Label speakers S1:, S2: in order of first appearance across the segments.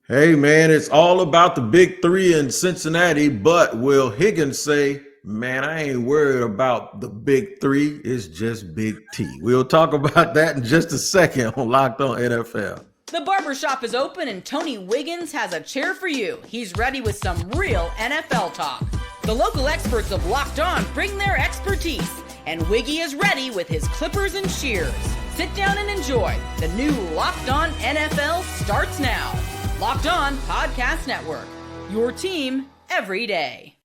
S1: Hey, man, it's all about the big three in Cincinnati, but will Higgins say, man, I ain't worried about the big three. It's just Big T. We'll talk about that in just a second on Locked On NFL.
S2: The barbershop is open and Tony Wiggins has a chair for you. He's ready with some real NFL talk. The local experts of Locked On bring their expertise, and Wiggy is ready with his clippers and shears. Sit down and enjoy. The new Locked On NFL starts now. Locked On Podcast Network. Your team every day.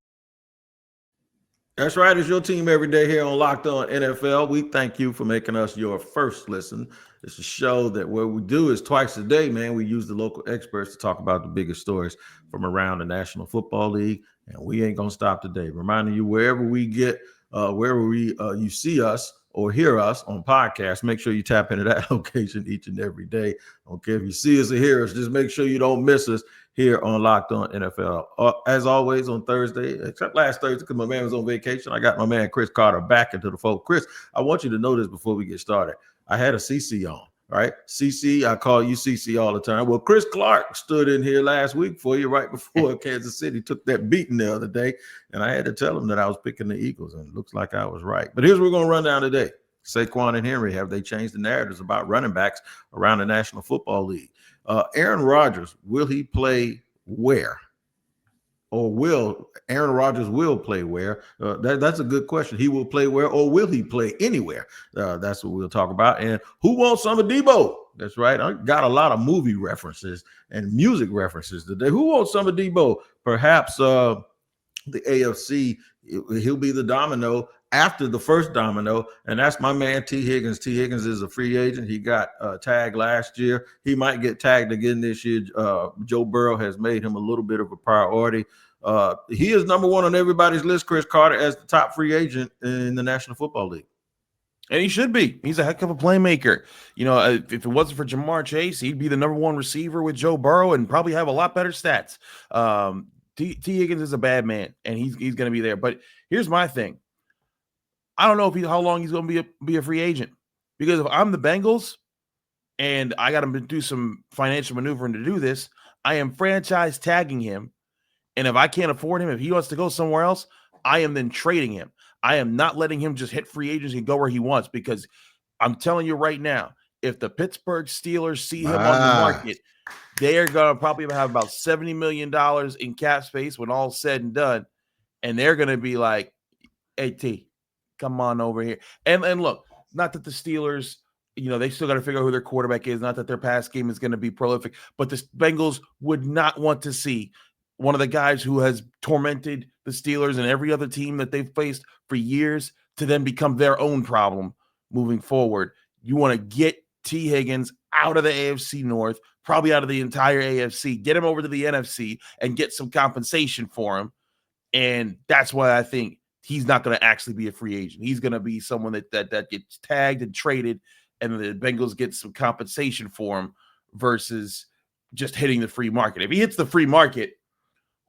S1: That's right. It's your team every day here on Locked On NFL. We thank you for making us your first listen. It's a show that what we do is twice a day, man. We use the local experts to talk about the biggest stories from around the National Football League, and we ain't gonna stop today. Reminding you wherever you see us or hear us on podcasts, make sure you tap into that location each and every day. Okay, if you see us or hear us, just make sure you don't miss us here on Locked On NFL. As always on Thursday, except last Thursday because my man was on vacation, I got my man Chris Carter back into the fold. Chris, I want you to know this before we get started. I had a CC on, right? CC, I call you CC all the time. Well, Chris Clark stood in here last week for you right before Kansas City took that beating the other day, and I had to tell him that I was picking the Eagles, and it looks like I was right. But here's what we're going to run down today. Saquon and Henry, have they changed the narratives about running backs around the National Football League? Aaron Rodgers, will he play where? Or will Aaron Rodgers will play where? That's a good question. He will play where, or will he play anywhere? That's what we'll talk about. And who wants some of Deebo? That's right. I got a lot of movie references and music references today. Who wants some of Deebo? Perhaps the AFC, he'll be the domino after the first domino, and that's my man T. Higgins. T. Higgins is a free agent. He got tagged last year. He might get tagged again this year. Joe Burrow has made him a little bit of a priority. He is number one on everybody's list, Chris Carter, as the top free agent in the National Football League.
S3: And he should be. He's a heck of a playmaker. You know, if it wasn't for Jamar Chase, he'd be the number one receiver with Joe Burrow and probably have a lot better stats. T. Higgins is a bad man, and he's going to be there. But here's my thing. I don't know how long he's going to be a free agent, because if I'm the Bengals and I got to do some financial maneuvering to do this, I am franchise tagging him. And if I can't afford him, if he wants to go somewhere else, I am then trading him. I am not letting him just hit free agency and go where he wants, because I'm telling you right now, if the Pittsburgh Steelers see him on the market, they are going to probably have about $70 million in cap space when all's said and done. And they're going to be like, hey, T, come on over here. And look, not that the Steelers, you know, they still got to figure out who their quarterback is. Not that their pass game is going to be prolific, but the Bengals would not want to see one of the guys who has tormented the Steelers and every other team that they've faced for years to then become their own problem moving forward. You want to get T. Higgins out of the AFC North, probably out of the entire AFC, get him over to the NFC and get some compensation for him. And that's why I think he's not going to actually be a free agent. He's going to be someone that gets tagged and traded, and the Bengals get some compensation for him versus just hitting the free market. If he hits the free market,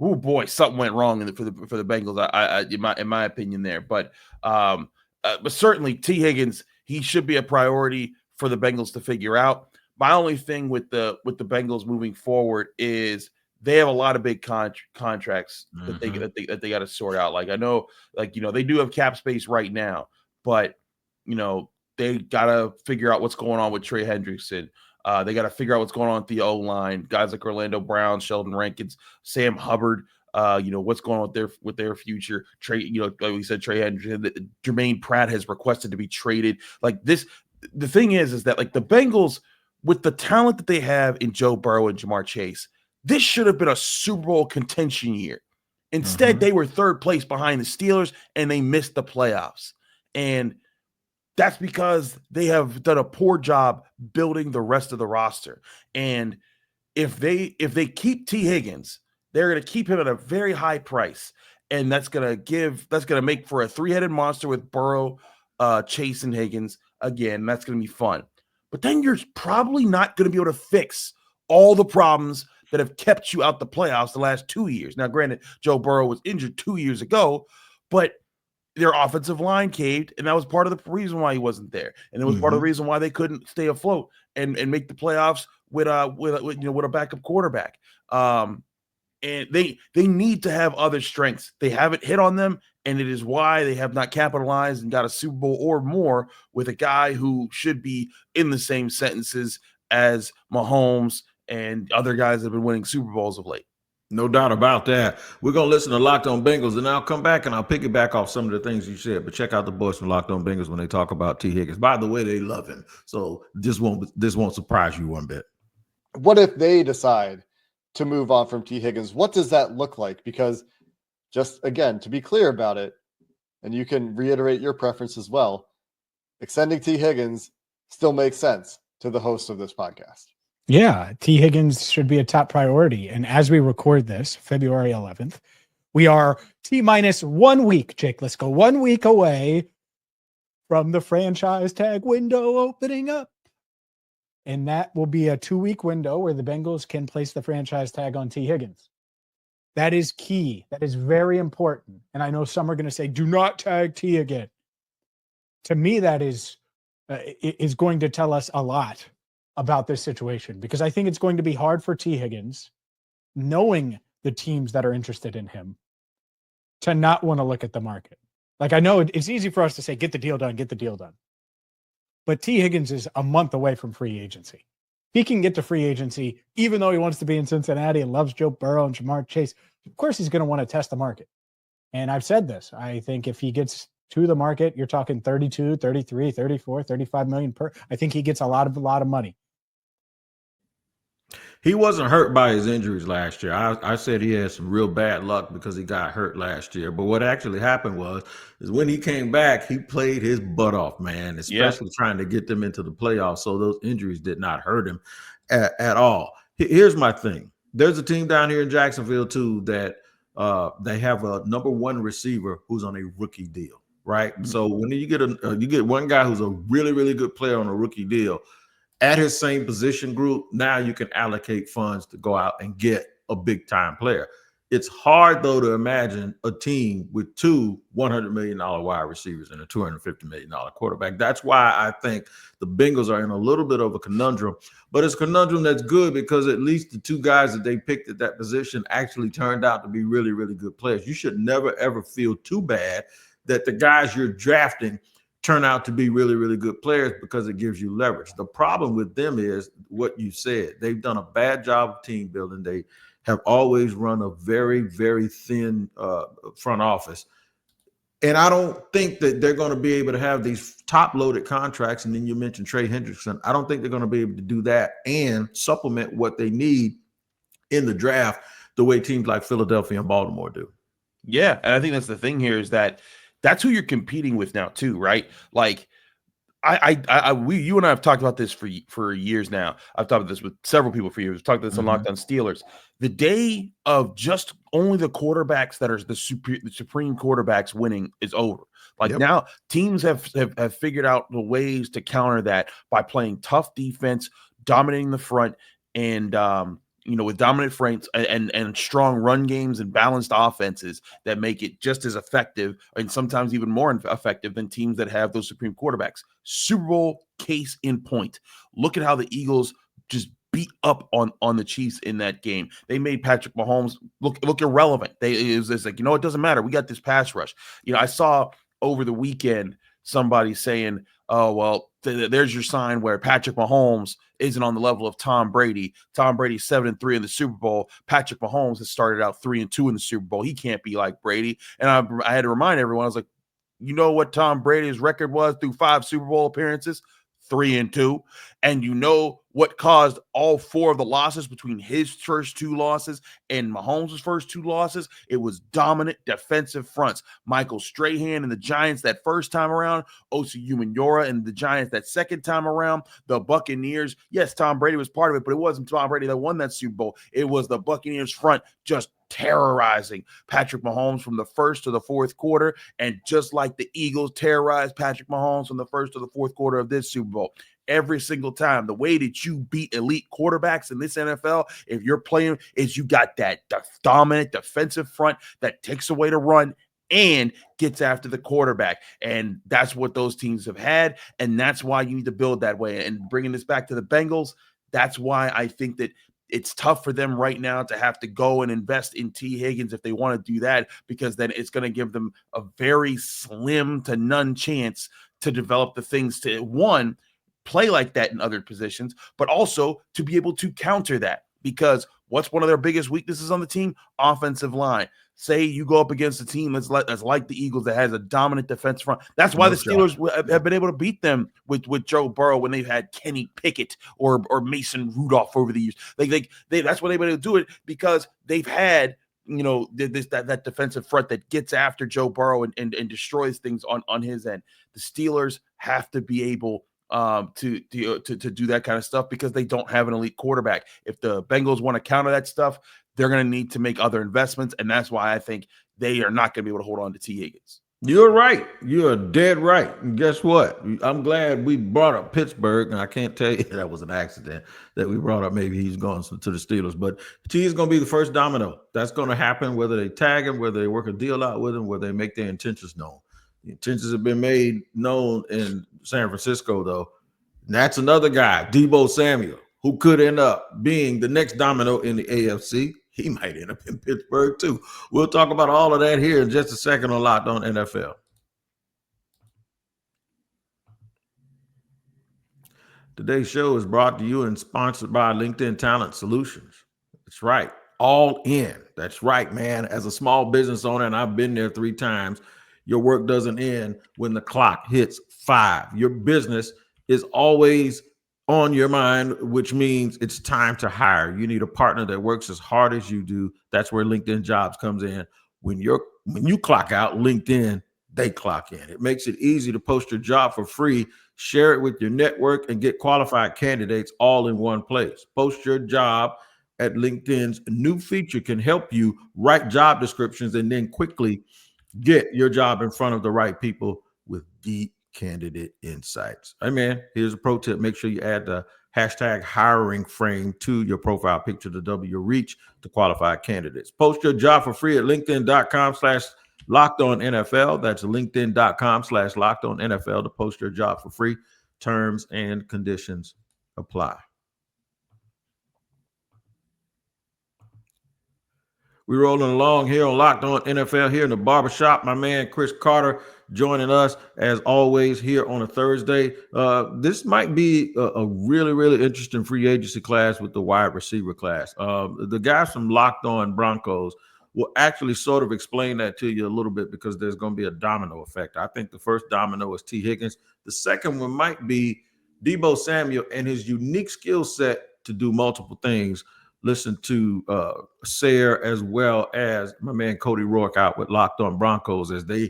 S3: oh boy, something went wrong for the Bengals. In my opinion, there. But certainly T. Higgins, he should be a priority for the Bengals to figure out. My only thing with the Bengals moving forward is they have a lot of big contracts that they got to sort out. Like I know, like, you know, they do have cap space right now, but you know, they got to figure out what's going on with Trey Hendrickson. They got to figure out what's going on with the O-line, guys like Orlando Brown, Sheldon Rankins, Sam Hubbard. You know, what's going on with their future. Trey, you know, like we said, Trey Hendrickson, Jermaine Pratt has requested to be traded. Like this, the thing is that like the Bengals, with the talent that they have in Joe Burrow and Jamar Chase, this should have been a Super Bowl contention year. Instead, they were third place behind the Steelers, and they missed the playoffs. And that's because they have done a poor job building the rest of the roster. And if they keep T. Higgins, they're going to keep him at a very high price. And that's going to make for a three-headed monster with Burrow, Chase, and Higgins. Again, that's going to be fun. But then you're probably not going to be able to fix all the problems that have kept you out the playoffs the last 2 years. Now, granted, Joe Burrow was injured 2 years ago, but their offensive line caved, and that was part of the reason why he wasn't there. And it was part of the reason why they couldn't stay afloat and make the playoffs with a backup quarterback. And they need to have other strengths. They haven't hit on them, and it is why they have not capitalized and got a Super Bowl or more with a guy who should be in the same sentences as Mahomes and other guys that have been winning Super Bowls of late.
S1: No doubt about that. We're going to listen to Locked On Bengals, and I'll come back and I'll piggyback off some of the things you said. But check out the boys from Locked On Bengals when they talk about T. Higgins. By the way, they love him. So this won't surprise you one bit.
S4: What if they decide to move on from T. Higgins? What does that look like? Because just, again, to be clear about it, and you can reiterate your preference as well, extending T. Higgins still makes sense to the host of this podcast.
S5: Yeah, T. Higgins should be a top priority. And as we record this, February 11th, we are T-minus 1 week, Jake. Let's go 1 week away from the franchise tag window opening up. And that will be a 2-week window where the Bengals can place the franchise tag on T. Higgins. That is key. That is very important. And I know some are going to say, do not tag T again. To me, that is going to tell us a lot about this situation, because I think it's going to be hard for T. Higgins, knowing the teams that are interested in him, to not want to look at the market. Like, I know it's easy for us to say, get the deal done, get the deal done. But T. Higgins is a month away from free agency. He can get to free agency, even though he wants to be in Cincinnati and loves Joe Burrow and Jamar Chase. Of course, he's going to want to test the market. And I've said this. I think if he gets to the market, you're talking 32, 33, 34, 35 million per. I think he gets a lot of money.
S1: He wasn't hurt by his injuries last year. I said he had some real bad luck because he got hurt last year. But what actually happened is when he came back, he played his butt off, man, especially trying to get them into the playoffs. So those injuries did not hurt him at all. Here's my thing. There's a team down here in Jacksonville, too, that they have a number one receiver who's on a rookie deal, right? Mm-hmm. So when you get one guy who's a really, really good player on a rookie deal, at his same position group, now you can allocate funds to go out and get a big-time player. It's hard, though, to imagine a team with two $100 million wide receivers and a $250 million quarterback. That's why I think the Bengals are in a little bit of a conundrum. But it's a conundrum that's good because at least the two guys that they picked at that position actually turned out to be really, really good players. You should never, ever feel too bad that the guys you're drafting turn out to be really, really good players because it gives you leverage. The problem with them is what you said. They've done a bad job of team building. They have always run a very, very thin front office. And I don't think that they're going to be able to have these top-loaded contracts. And then you mentioned Trey Hendrickson. I don't think they're going to be able to do that and supplement what they need in the draft the way teams like Philadelphia and Baltimore do.
S3: Yeah, and I think that's the thing here is that's who you're competing with now too, right? Like you and I have talked about this for years now. I've talked about this with several people for years. We've talked about this on Locked On Steelers. The day of just only the quarterbacks that are the supreme quarterbacks winning is over. Like now teams have figured out the ways to counter that by playing tough defense, dominating the front, and with dominant fronts and strong run games and balanced offenses that make it just as effective and sometimes even more effective than teams that have those supreme quarterbacks. Super Bowl case in point. Look at how the Eagles just beat up on the Chiefs in that game. They made Patrick Mahomes look irrelevant. It's like, it doesn't matter. We got this pass rush. I saw over the weekend somebody saying, oh, well, there's your sign where Patrick Mahomes isn't on the level of Tom Brady. Tom Brady's 7-3 in the Super Bowl. Patrick Mahomes has started out 3-2 in the Super Bowl. He can't be like Brady. And I had to remind everyone, I was like, you know what Tom Brady's record was through 5 Super Bowl appearances? 3-2. And you know what caused all 4 of the losses between his first 2 losses and Mahomes' first 2 losses? It was dominant defensive fronts. Michael Strahan and the Giants that first time around, Osi Umenyiora and the Giants that second time around, the Buccaneers. Yes, Tom Brady was part of it, but it wasn't Tom Brady that won that Super Bowl. It was the Buccaneers front just terrorizing Patrick Mahomes from the first to the fourth quarter. And just like the Eagles terrorized Patrick Mahomes from the first to the fourth quarter of this Super Bowl, every single time, the way that you beat elite quarterbacks in this NFL, if you're playing, is you got that dominant defensive front that takes away the run and gets after the quarterback. And that's what those teams have had. And that's why you need to build that way. And bringing this back to the Bengals, that's why I think that it's tough for them right now to have to go and invest in T. Higgins if they want to do that, because then it's going to give them a very slim to none chance to develop the things to, one, play like that in other positions, but also to be able to counter that. Because what's one of their biggest weaknesses on the team? Offensive line. Say you go up against a team that's like the Eagles that has a dominant defense front. That's why the Steelers have been able to beat them with Joe Burrow when they've had Kenny Pickett or Mason Rudolph over the years. That's why they've been able to do it, because they've had that defensive front that gets after Joe Burrow and destroys things on his end. The Steelers have to be able to do that kind of stuff because they don't have an elite quarterback. If the Bengals want to counter that stuff, they're going to need to make other investments, and that's why I think they are not going to be able to hold on to T. Higgins.
S1: You're right. You're dead right. And guess what? I'm glad we brought up Pittsburgh, and I can't tell you that was an accident that we brought up. Maybe he's going to the Steelers, but T is going to be the first domino. That's going to happen whether they tag him, whether they work a deal out with him, whether they make their intentions known. The intentions have been made known in San Francisco, though. And that's another guy, Deebo Samuel, who could end up being the next domino in the AFC. He might end up in Pittsburgh, too. We'll talk about all of that here in just a second on Locked On NFL. Today's show is brought to you and sponsored by LinkedIn Talent Solutions. That's right. All in. That's right, man. As a small business owner, and I've been there 3 times, your work doesn't end when the clock hits 5. Your business is always on your mind, which means it's time to hire. You need a partner that works as hard as you do. That's where LinkedIn Jobs comes in. When you clock out, LinkedIn, they clock in. It makes it easy to post your job for free, share it with your network, and get qualified candidates all in one place. Post your job at LinkedIn's new feature can help you write job descriptions and then quickly get your job in front of the right people with deep candidate insights. Hey man, here's a pro tip. Make sure you add the hashtag hiring frame to your profile picture to double your reach to qualified candidates. Post your job for free at linkedin.com/lockedonnfl. That's linkedin.com/lockedonnfl to post your job for free. Terms and conditions apply. We're rolling along here on Locked On NFL here in the barbershop. My man, Chris Carter, joining us as always here on a Thursday. This might be a really, really interesting free agency class with the wide receiver class. The guys from Locked On Broncos will actually sort of explain that to you a little bit because there's going to be a domino effect. I think the first domino is T. Higgins. The second one might be Deebo Samuel and his unique skill set to do multiple things. Listen to Sayre as well as my man Cody Rourke out with Locked On Broncos as they're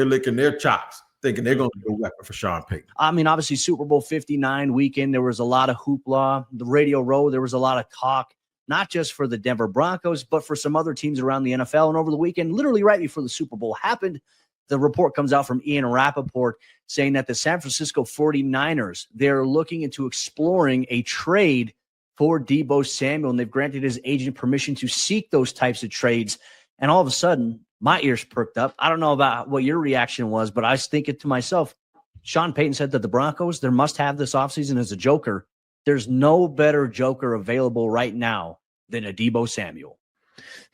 S1: licking their chops, thinking they're going to be a weapon for Sean Payton.
S6: I mean, obviously, Super Bowl 59 weekend, there was a lot of hoopla. The Radio Row, there was a lot of talk, not just for the Denver Broncos, but for some other teams around the NFL. And over the weekend, literally right before the Super Bowl happened, the report comes out from Ian Rappaport saying that the San Francisco 49ers, they're looking into exploring a trade for Deebo Samuel, and they've granted his agent permission to seek those types of trades. And all of a sudden, my ears perked up. I don't know about what your reaction was, but I was thinking to myself, Sean Payton said that the Broncos, there must have this offseason as a joker. There's no better joker available right now than a Deebo Samuel.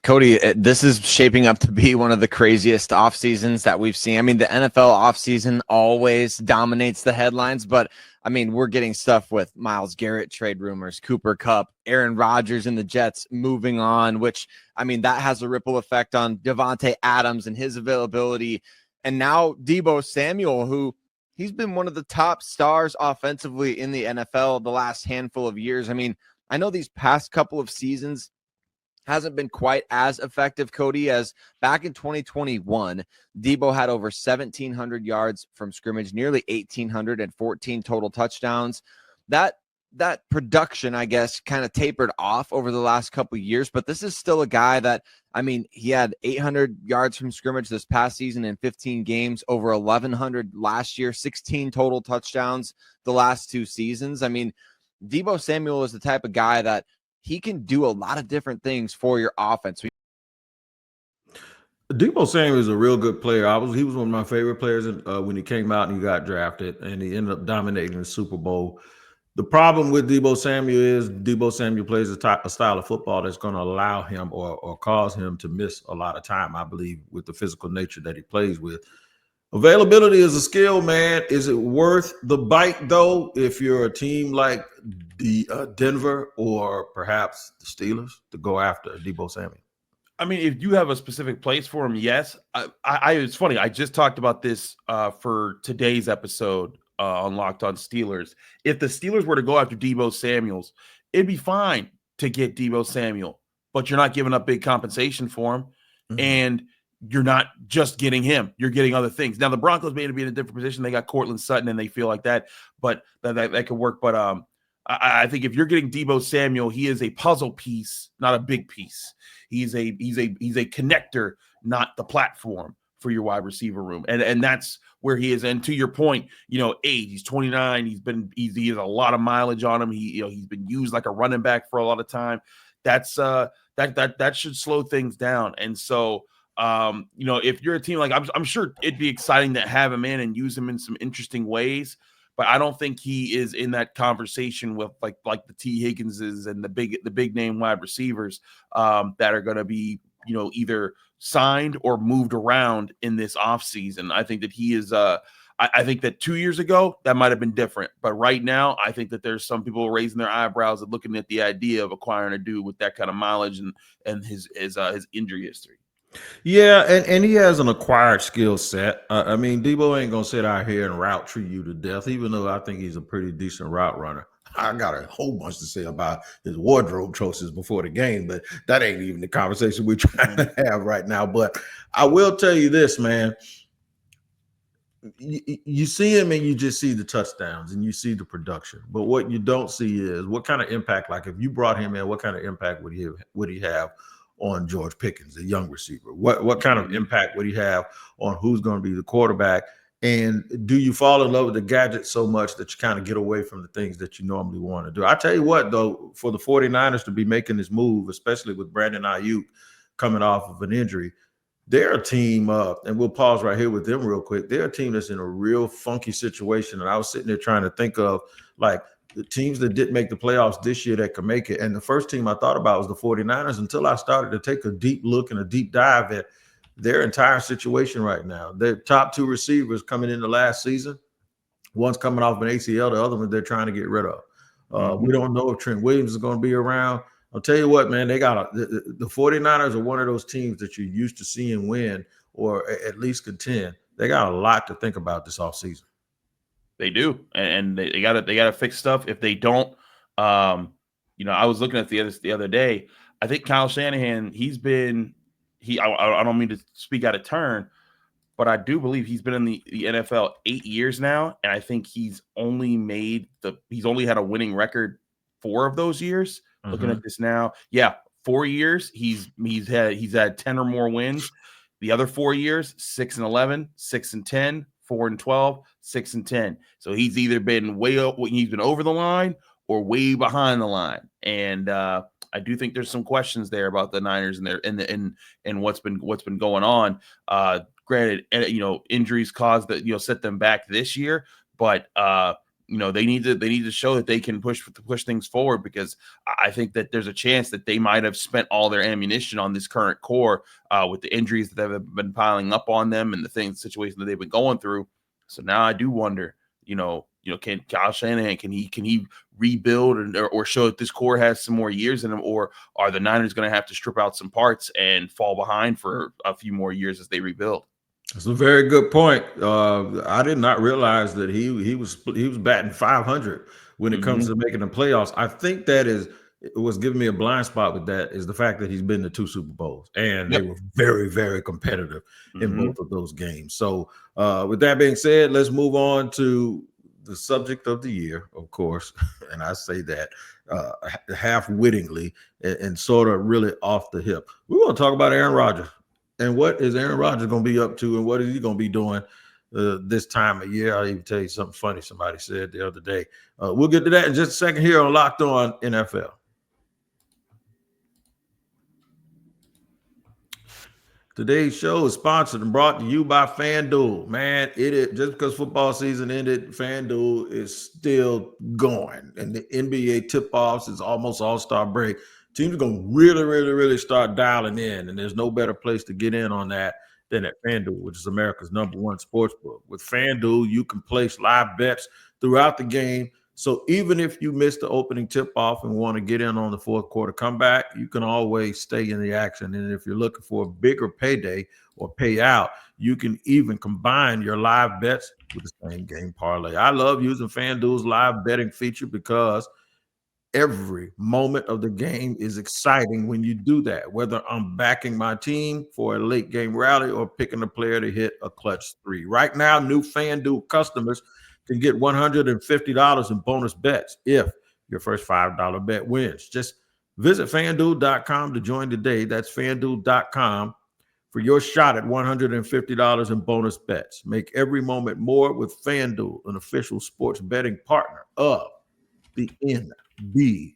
S7: Cody, this is shaping up to be one of the craziest off seasons that we've seen. I mean, the NFL offseason always dominates the headlines, but I mean, we're getting stuff with Myles Garrett trade rumors, Cooper Kupp, Aaron Rodgers and the Jets moving on, which, I mean, that has a ripple effect on Devontae Adams and his availability. And now Deebo Samuel, who he's been one of the top stars offensively in the NFL the last handful of years. I mean, I know these past couple of seasons hasn't been quite as effective, Cody, as back in 2021. Deebo had over 1,700 yards from scrimmage, nearly 1,814 total touchdowns. That production, I guess, kind of tapered off over the last couple of years, but this is still a guy that, I mean, he had 800 yards from scrimmage this past season in 15 games, over 1,100 last year, 16 total touchdowns the last 2 seasons. I mean, Deebo Samuel is the type of guy that he can do a lot of different things for your offense.
S1: Deebo Samuel is a real good player. He was one of my favorite players when he came out and he got drafted, and he ended up dominating the Super Bowl. The problem with Deebo Samuel is Deebo Samuel plays a style of football that's going to allow him or cause him to miss a lot of time, I believe, with the physical nature that he plays with. Availability is a skill, man. Is it worth the bite, though, if you're a team like the Denver or perhaps the Steelers to go after Deebo Samuel?
S3: I mean, if you have a specific place for him, yes. It's funny. I just talked about this for today's episode on Locked On Steelers. If the Steelers were to go after Deebo Samuels, it'd be fine to get Deebo Samuel, but you're not giving up big compensation for him, and you're not just getting him. You're getting other things. Now, the Broncos may be in a different position. They got Cortland Sutton, and they feel like that, but that could work. But I think if you're getting Deebo Samuel, he is a puzzle piece, not a big piece. He's a connector, not the platform for your wide receiver room. And that's where he is. And to your point, age, he's 29. He has a lot of mileage on him. He's been used like a running back for a lot of time. That's that should slow things down. And so if you're a team like I'm sure it'd be exciting to have him in and use him in some interesting ways. But I don't think he is in that conversation with like the T. Higginses and the big name wide receivers that are going to be either signed or moved around in this offseason. I think that he is. I think that 2 years ago that might have been different, but right now I think that there's some people raising their eyebrows and looking at the idea of acquiring a dude with that kind of mileage and his injury history.
S1: Yeah, and he has an acquired skill set. I mean, Deebo ain't gonna sit out here and route tree you to death, even though I think he's a pretty decent route runner. I got a whole bunch to say about his wardrobe choices before the game, but that ain't even the conversation we're trying to have right now. But I will tell you this, man. You see him and you just see the touchdowns and you see the production. But what you don't see is what kind of impact, like if you brought him in, what kind of impact would he have on George Pickens, the young receiver? What kind of impact would he have on who's going to be the quarterback? And do you fall in love with the gadget so much that you kind of get away from the things that you normally want to do? I tell you what, though, for the 49ers to be making this move, especially with Brandon Ayuk coming off of an injury, they're a team, and we'll pause right here with them real quick. They're a team that's in a real funky situation. And I was sitting there trying to think of, like, the teams that didn't make the playoffs this year that could make it. And the first team I thought about was the 49ers until I started to take a deep look and a deep dive at their entire situation right now. Their top two receivers coming into last season, one's coming off an ACL, the other one they're trying to get rid of. We don't know if Trent Williams is going to be around. I'll tell you what, man, they got the 49ers are one of those teams that you're used to seeing win or at least contend. They got a lot to think about this offseason.
S3: They do, and they got to fix stuff. If they don't, I was looking at the other day. I think Kyle Shanahan, I don't mean to speak out of turn, but I do believe he's been in the NFL 8 years now, and I think he's only had a winning record 4 of those years. Mm-hmm. Looking at this now, 4 years he's had 10 or more wins. The other 4 years, 6-11, 6-10. 4-12, 6-10. So he's either been he's been over the line or way behind the line. And I do think there's some questions there about the Niners and what's been going on. Granted, injuries caused that set them back this year, but they need to show that they can push things forward, because I think that there's a chance that they might have spent all their ammunition on this current core with the injuries that have been piling up on them and the situation that they've been going through. So now I do wonder, can Kyle Shanahan, can he rebuild or show that this core has some more years in them, or are the Niners going to have to strip out some parts and fall behind for a few more years as they rebuild?
S1: That's a very good point. I did not realize that he was batting 500 when it comes to making the playoffs. I think it was giving me a blind spot with that is the fact that he's been to 2 Super Bowls, and they were very, very competitive in both of those games. So with that being said, let's move on to the subject of the year, of course. And I say that half wittingly and sort of really off the hip. We want to talk about Aaron Rodgers. And what is Aaron Rodgers going to be up to, and what is he going to be doing this time of year? I'll even tell you something funny somebody said the other day. We'll get to that in just a second here on Locked On NFL. Today's show is sponsored and brought to you by FanDuel. Man, it is just because football season ended, FanDuel is still going. And the NBA tip-offs is almost all-star break. Teams are going to really start dialing in. And there's no better place to get in on that than at FanDuel, which is America's #1 sports book. With FanDuel, you can place live bets throughout the game. So even if you missed the opening tip-off and want to get in on the fourth quarter comeback, you can always stay in the action. And if you're looking for a bigger payday or payout, you can even combine your live bets with the same game parlay. I love using FanDuel's live betting feature because every moment of the game is exciting when you do that, whether I'm backing my team for a late game rally or picking a player to hit a clutch 3. Right now, new FanDuel customers can get $150 in bonus bets if your first $5 bet wins. Just visit FanDuel.com to join today. That's FanDuel.com for your shot at $150 in bonus bets. Make every moment more with FanDuel, an official sports betting partner of the NBA.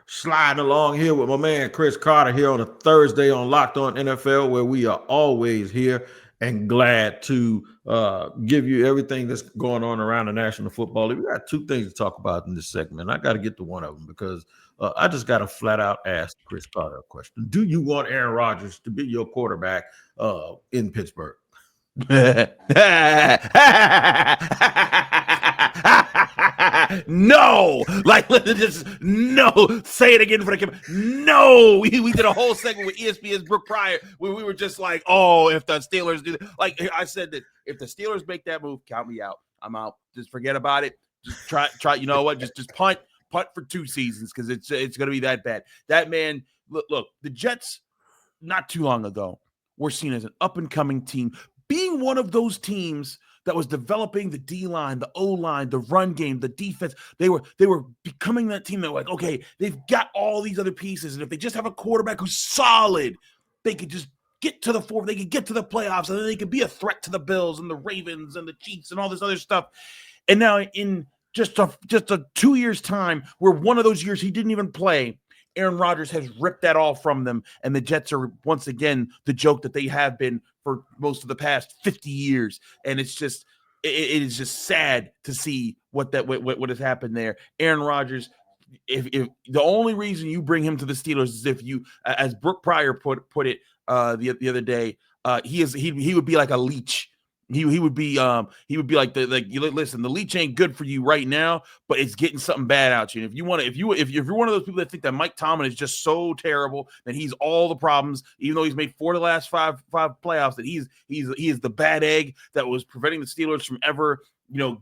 S1: Sliding along here with my man Chris Carter here on a Thursday on Locked On NFL, where we are always here and glad to give you everything that's going on around the National Football League. We got two things to talk about in this segment. I got to get to one of them because I just got to flat out ask Chris Carter a question. Do you want Aaron Rodgers to be your quarterback in Pittsburgh?
S3: No, like just no. Say it again for the camera. No, we did a whole segment with ESPN's Brooke Pryor where we were just like, oh, if the Steelers do that. Like I said that if the Steelers make that move, count me out. I'm out. Just forget about it. Just try. You know what? Just punt for 2 seasons because it's going to be that bad. That man. Look, the Jets not too long ago were seen as an up and coming team, being one of those teams that was developing the D-line, the O-line, the run game, the defense. They were becoming that team that were like, okay, they've got all these other pieces, and if they just have a quarterback who's solid, they could just get to the fourth, they could get to the playoffs, and then they could be a threat to the Bills and the Ravens and the Chiefs and all this other stuff. And now in just a 2 years' time, where one of those years he didn't even play, Aaron Rodgers has ripped that all from them, and the Jets are once again the joke that they have been for most of the past 50 years. And it's just it is just sad to see what has happened there. Aaron Rodgers, if the only reason you bring him to the Steelers is if you, as Brooke Pryor put it the other day, he would be like a leech. He would be like listen, the leech ain't good for you right now, but it's getting something bad out you. And if you're one of those people that think that Mike Tomlin is just so terrible that he's all the problems, even though he's made 4 of the last five playoffs, that he is the bad egg that was preventing the Steelers from ever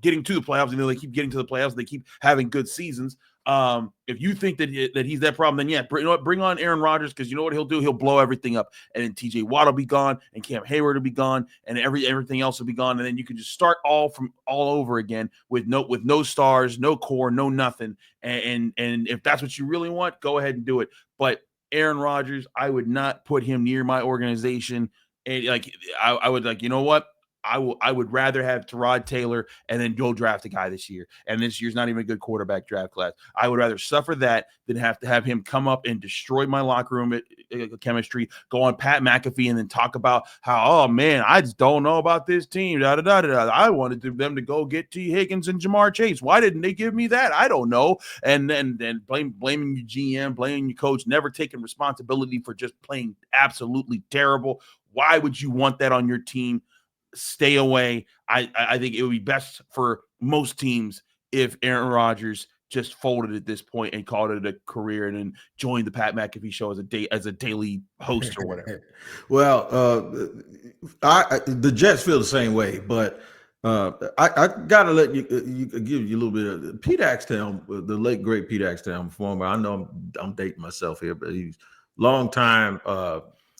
S3: getting to the playoffs. And they keep getting to the playoffs, and they keep having good seasons. If you think that he's that problem, then yeah, bring on Aaron Rodgers, because you know what he'll do? He'll blow everything up, and then TJ Watt will be gone, and Cam Hayward will be gone, and everything else will be gone, and then you can just start all over again with no stars, no core, no nothing. And if that's what you really want, go ahead and do it. But Aaron Rodgers, I would not put him near my organization. And I would you know what? I would rather have Tyrod Taylor and then go draft a guy this year. And this year's not even a good quarterback draft class. I would rather suffer that than have to have him come up and destroy my locker room chemistry, go on Pat McAfee and then talk about how, oh man, I just don't know about this team. I wanted them to go get T. Higgins and Jamar Chase. Why didn't they give me that? I don't know. And then blaming your GM, blaming your coach, never taking responsibility for just playing absolutely terrible. Why would you want that on your team? Stay away. I think it would be best for most teams if Aaron Rodgers just folded at this point and called it a career and then joined the Pat McAfee show as a daily host or whatever.
S1: Well, the Jets feel the same way, but I gotta let you give you a little bit of Pete Axtell, the late great Pete Axtell, former. I know I'm dating myself here, but he's long time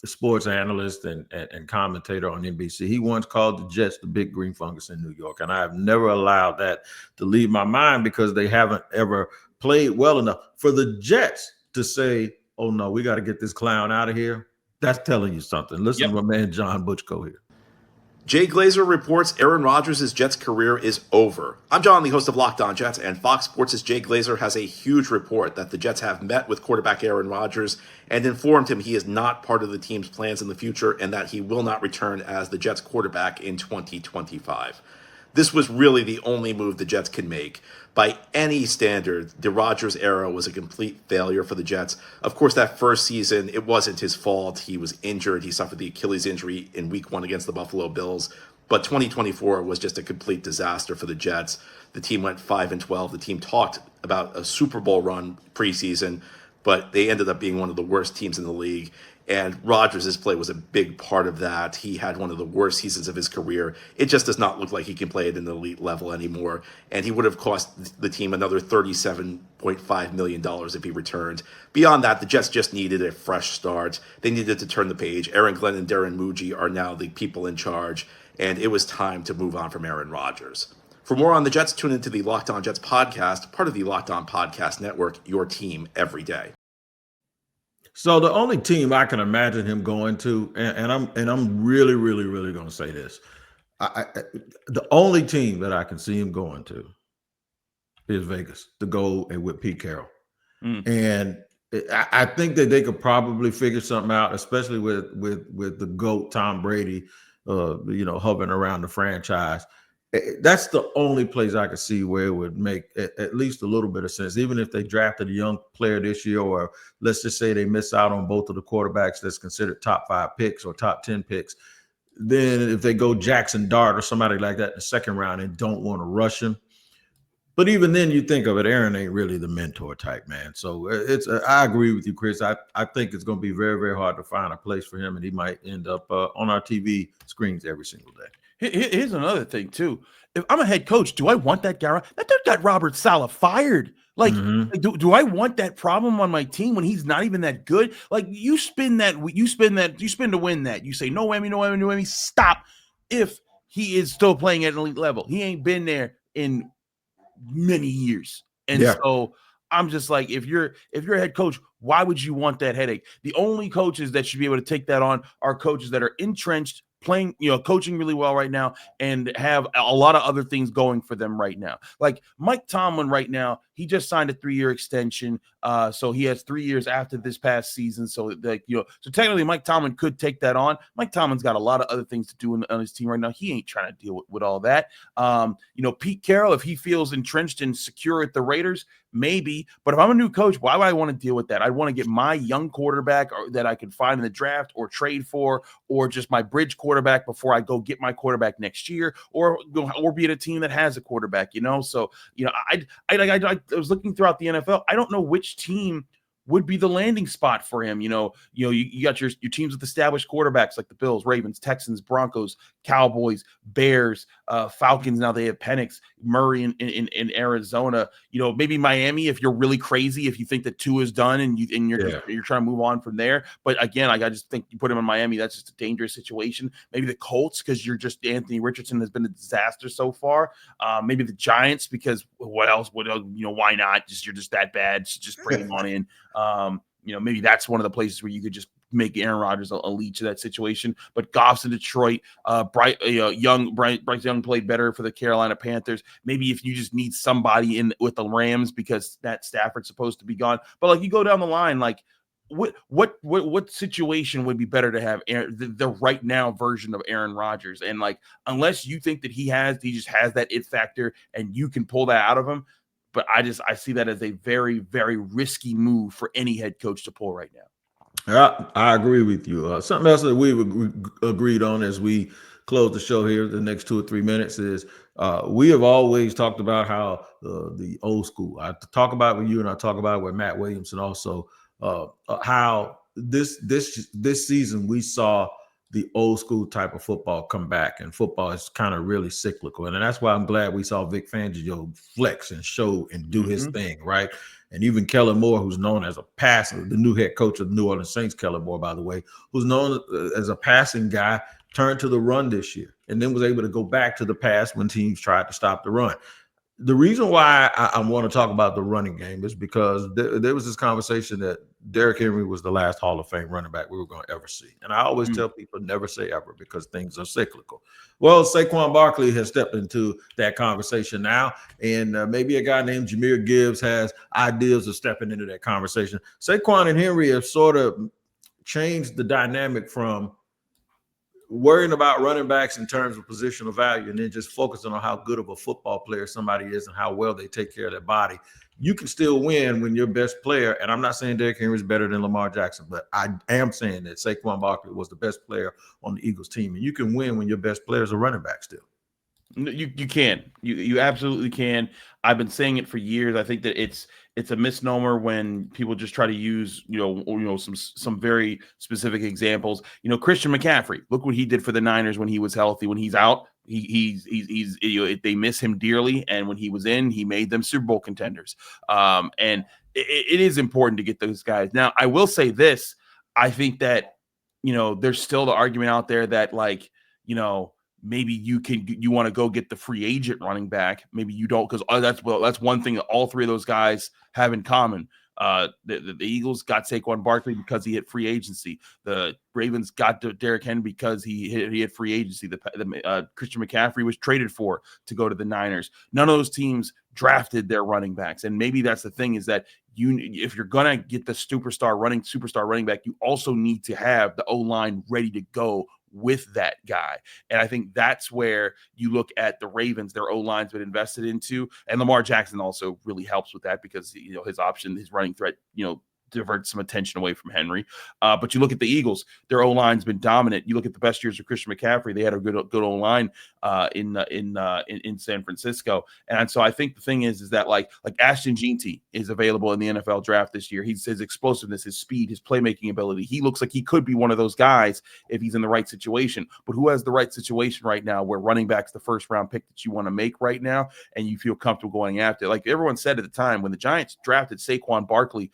S1: sports analyst and commentator on NBC. He once called the Jets the big green fungus in New York, and I have never allowed that to leave my mind because they haven't ever played well enough. For the Jets to say, oh no, we got to get this clown out of here, that's telling you something. Listen to my man John Butchko here.
S8: Jay Glazer reports Aaron Rodgers' Jets career is over. I'm John, the host of Locked On Jets, and Fox Sports' Jay Glazer has a huge report that the Jets have met with quarterback Aaron Rodgers and informed him he is not part of the team's plans in the future and that he will not return as the Jets quarterback in 2025. This was really the only move the Jets can make. By any standard, the Rodgers era was a complete failure for the Jets. Of course, that first season, it wasn't his fault. He was injured. He suffered the Achilles injury in week 1 against the Buffalo Bills. But 2024 was just a complete disaster for the Jets. The team went 5-12. The team talked about a Super Bowl run preseason, but they ended up being one of the worst teams in the league. And Rodgers' play was a big part of that. He had one of the worst seasons of his career. It just does not look like he can play at an elite level anymore. And he would have cost the team another $37.5 million if he returned. Beyond that, the Jets just needed a fresh start. They needed to turn the page. Aaron Glenn and Darren Muji are now the people in charge. And it was time to move on from Aaron Rodgers. For more on the Jets, tune into the Locked On Jets podcast, part of the Locked On Podcast Network, your team every day.
S1: So the only team I can imagine him going to, and I'm really going to say this, the only team that I can see him going to is Vegas to go and with Pete Carroll, and I think that they could probably figure something out, especially with the GOAT Tom Brady, hovering around the franchise. That's the only place I could see where it would make at least a little bit of sense, even if they drafted a young player this year, or let's just say they miss out on both of the quarterbacks that's considered top 5 picks or top 10 picks. Then if they go Jackson Dart or somebody like that in the second round and don't want to rush him. But even then, you think of it, Aaron ain't really the mentor type, man. So I agree with you, Chris. I think it's going to be very, very hard to find a place for him, and he might end up on our TV screens every single day.
S3: Here's another thing, too. If I'm a head coach, do I want that guy? That dude got Robert Saleh fired. Like, do I want that problem on my team when he's not even that good? Like, you spin to win that. You say, no whammy, stop. If he is still playing at an elite level, he ain't been there in many years. And so I'm just like, if you're a head coach, why would you want that headache? The only coaches that should be able to take that on are coaches that are entrenched, playing, coaching really well right now, and have a lot of other things going for them right now. Like Mike Tomlin right now, he just signed a 3-year extension. So he has 3 years after this past season. So so technically Mike Tomlin could take that on. Mike Tomlin's got a lot of other things to do on his team right now. He ain't trying to deal with all that. Pete Carroll, if he feels entrenched and secure at the Raiders, maybe. But if I'm a new coach, why would I want to deal with that? I want to get my young quarterback that I could find in the draft or trade for, or just my bridge quarterback before I go get my quarterback next year, or be at a team that has a quarterback, So, I was looking throughout the NFL. I don't know which team would be the landing spot for him. You got your teams with established quarterbacks like the Bills, Ravens, Texans, Broncos, Cowboys, Bears, Falcons. Now they have Penix, Murray in Arizona. Maybe Miami if you're really crazy, if you think that Tua is done and you're trying to move on from there. But again, I just think you put him in Miami, that's just a dangerous situation. Maybe the Colts because you're just Anthony Richardson has been a disaster so far. Maybe the Giants because what else would why not? You're just that bad. Just bring him on in. Maybe that's one of the places where you could just make Aaron Rodgers a lead to that situation. But Goff's in Detroit. Bryce Young played better for the Carolina Panthers. Maybe if you just need somebody in with the Rams because that Stafford's supposed to be gone. But you go down the line, what situation would be better to have the right now version of Aaron Rodgers? And unless you think that he just has that it factor and you can pull that out of him. But I see that as a very, very risky move for any head coach to pull right now.
S1: I agree with you. Something else that we've agreed on as we close the show here the next 2 or 3 minutes is we have always talked about how the old school. I talk about it with you, and I talk about it with Matt Williamson also. How this season we saw the old school type of football come back, and football is kind of really cyclical. And that's why I'm glad we saw Vic Fangio flex and show and do his thing, right? And even Kellen Moore, who's known as a passer, the new head coach of the New Orleans Saints, Kellen Moore, by the way, who's known as a passing guy, turned to the run this year and then was able to go back to the pass when teams tried to stop the run. The reason why I want to talk about the running game is because there was this conversation that Derrick Henry was the last Hall of Fame running back we were going to ever see. And I always tell people never say ever because things are cyclical. Well, Saquon Barkley has stepped into that conversation now. And maybe a guy named Jahmyr Gibbs has ideas of stepping into that conversation. Saquon and Henry have sort of changed the dynamic from worrying about running backs in terms of positional value and then just focusing on how good of a football player somebody is and how well they take care of their body. You can still win when your best player, and I'm not saying Derrick Henry is better than Lamar Jackson, but I am saying that Saquon Barkley was the best player on the Eagles team. And you can win when your best player is a running back still.
S3: You can. You absolutely can. I've been saying it for years. I think that it's a misnomer when people just try to use, some very specific examples. Christian McCaffrey, look what he did for the Niners when he was healthy. When he's out, he's they miss him dearly. And when he was in, he made them Super Bowl contenders. And it is important to get those guys. Now, I will say this. I think that, there's still the argument out there that maybe you want to go get the free agent running back. Maybe you don't, because that's one thing that all three of those guys have in common. The Eagles got Saquon Barkley because he hit free agency. The Ravens got Derrick Henry because he hit free agency. The Christian McCaffrey was traded for to go to the Niners. None of those teams drafted their running backs, and maybe that's the thing is that if you're gonna get the superstar running back, you also need to have the O-line ready to go with that guy. And I think that's where you look at the Ravens, their O-line's been invested into, and Lamar Jackson also really helps with that because his option, his running threat, divert some attention away from Henry. But you look at the Eagles, their O-line's been dominant. You look at the best years of Christian McCaffrey, they had a good O-line in San Francisco. And so I think the thing is that like Ashton Jeanty is available in the NFL draft this year. His explosiveness, his speed, his playmaking ability. He looks like he could be one of those guys if he's in the right situation. But who has the right situation right now where running back's the first round pick that you want to make right now and you feel comfortable going after? Like everyone said at the time when the Giants drafted Saquon Barkley,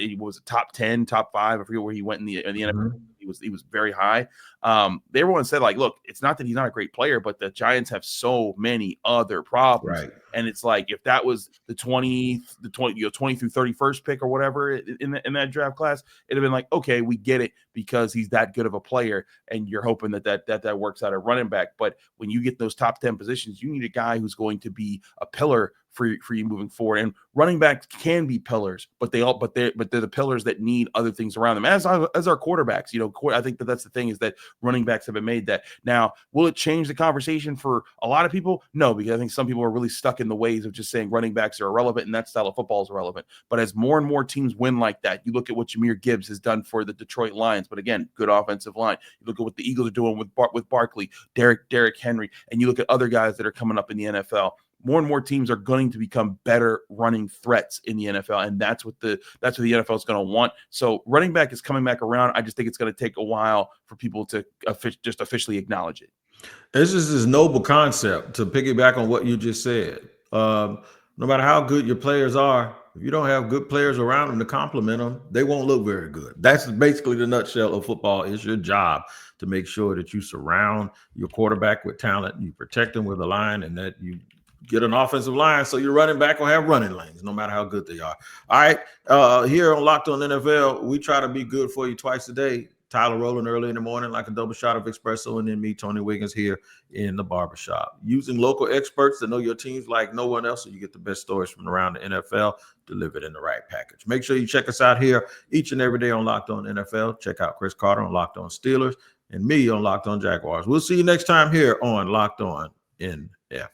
S3: he was a top 10, top 5. I forget where he went in the NFL. He was very high. Everyone said, look, it's not that he's not a great player, but the Giants have so many other problems. Right. And it's like if that was the 20 through 31st pick or whatever in that draft class, it'd have been like, okay, we get it because he's that good of a player, and you're hoping that works out at running back. But when you get those top 10 positions, you need a guy who's going to be a pillar for you moving forward. And running backs can be pillars, but they're the pillars that need other things around them, as our quarterbacks. I think that's the thing is that running backs have been made that. Now, will it change the conversation for a lot of people? No, because I think some people are really stuck in the ways of just saying running backs are irrelevant and that style of football is irrelevant. But as more and more teams win like that, you look at what Jahmyr Gibbs has done for the Detroit Lions, but again, good offensive line. You look at what the Eagles are doing with Barkley, Derrick Henry, and you look at other guys that are coming up in the NFL. More and more teams are going to become better running threats in the NFL, and that's what the NFL is going to want. So running back is coming back around. I just think it's going to take a while for people to just officially acknowledge it.
S1: This is this noble concept to piggyback on what you just said. No matter how good your players are, if you don't have good players around them to complement them, they won't look very good. That's basically the nutshell of football. It's your job to make sure that you surround your quarterback with talent, you protect them with a line, and that you get an offensive line so your running back will have running lanes, no matter how good they are. All right, here on Locked On NFL, we try to be good for you twice a day. Tyler rolling early in the morning like a double shot of espresso, and then me, Tony Wiggins, here in the barbershop. Using local experts that know your teams like no one else, so you get the best stories from around the NFL delivered in the right package. Make sure you check us out here each and every day on Locked On NFL. Check out Chris Carter on Locked On Steelers and me on Locked On Jaguars. We'll see you next time here on Locked On NFL.